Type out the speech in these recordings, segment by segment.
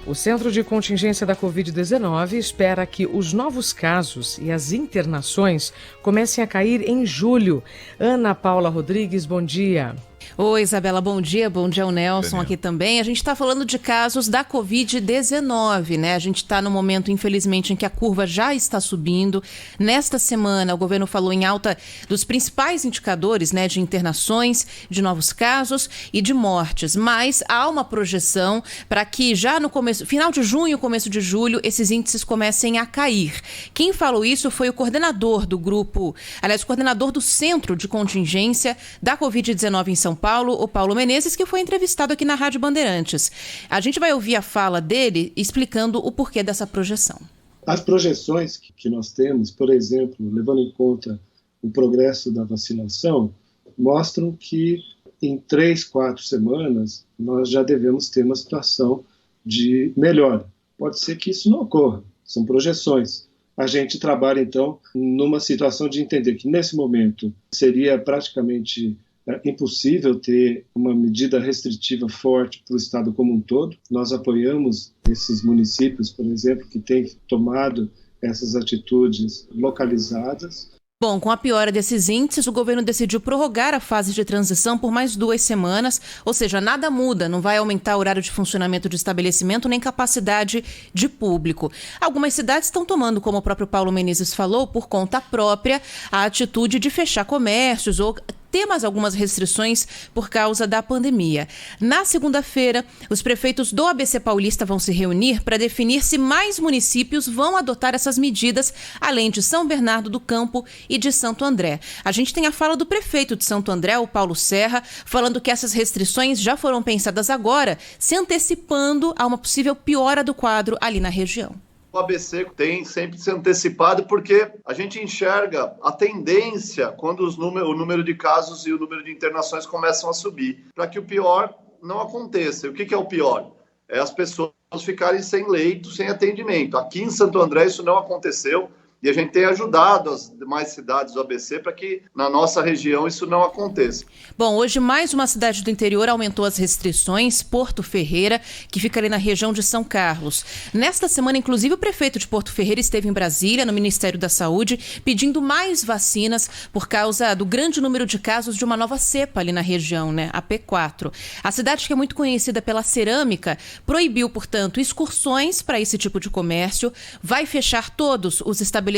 O Centro de Contingência da Covid-19 espera que os novos casos e as internações comecem a cair em julho. Ana Paula Rodrigues, bom dia. Oi, Isabela, bom dia ao Nelson aqui também. A gente está falando de casos da Covid-19, né? A gente está no momento, infelizmente, em que a curva já está subindo. Nesta semana, o governo falou em alta dos principais indicadores, né, de internações, de novos casos e de mortes. Mas há uma projeção para que já no final de junho, começo de julho, esses índices comecem a cair. Quem falou isso foi o coordenador do grupo, aliás, o coordenador do Centro de Contingência da Covid-19 em São Paulo, o Paulo Menezes, que foi entrevistado aqui na Rádio Bandeirantes. A gente vai ouvir a fala dele explicando o porquê dessa projeção. As projeções que nós temos, por exemplo, levando em conta o progresso da vacinação, mostram que em 3, 4 semanas nós já devemos ter uma situação de melhora. Pode ser que isso não ocorra, são projeções. A gente trabalha, então, numa situação de entender que, nesse momento, seria praticamente impossível ter uma medida restritiva forte para o Estado como um todo. Nós apoiamos esses municípios, por exemplo, que têm tomado essas atitudes localizadas. Bom, com a piora desses índices, o governo decidiu prorrogar a fase de transição por mais 2 semanas, ou seja, nada muda, não vai aumentar o horário de funcionamento de estabelecimento nem capacidade de público. Algumas cidades estão tomando, como o próprio Paulo Menezes falou, por conta própria, a atitude de fechar comércios ou ter mais algumas restrições por causa da pandemia. Na segunda-feira, os prefeitos do ABC Paulista vão se reunir para definir se mais municípios vão adotar essas medidas, além de São Bernardo do Campo e de Santo André. A gente tem a fala do prefeito de Santo André, o Paulo Serra, falando que essas restrições já foram pensadas agora, se antecipando a uma possível piora do quadro ali na região. O ABC tem sempre se antecipado porque a gente enxerga a tendência quando o número de casos e o número de internações começam a subir, para que o pior não aconteça. E o que é o pior? É as pessoas ficarem sem leito, sem atendimento. Aqui em Santo André isso não aconteceu e a gente tem ajudado as demais cidades do ABC para que na nossa região isso não aconteça. Bom, hoje mais uma cidade do interior aumentou as restrições, Porto Ferreira, que fica ali na região de São Carlos. Nesta semana, inclusive, o prefeito de Porto Ferreira esteve em Brasília, no Ministério da Saúde, pedindo mais vacinas por causa do grande número de casos de uma nova cepa ali na região, né? A P4. A cidade, que é muito conhecida pela cerâmica, proibiu, portanto, excursões para esse tipo de comércio, vai fechar todos os estabelecimentos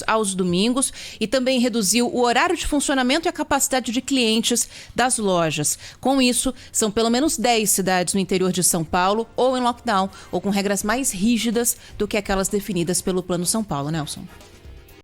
aos domingos e também reduziu o horário de funcionamento e a capacidade de clientes das lojas. Com isso, são pelo menos 10 cidades no interior de São Paulo ou em lockdown ou com regras mais rígidas do que aquelas definidas pelo Plano São Paulo, Nelson.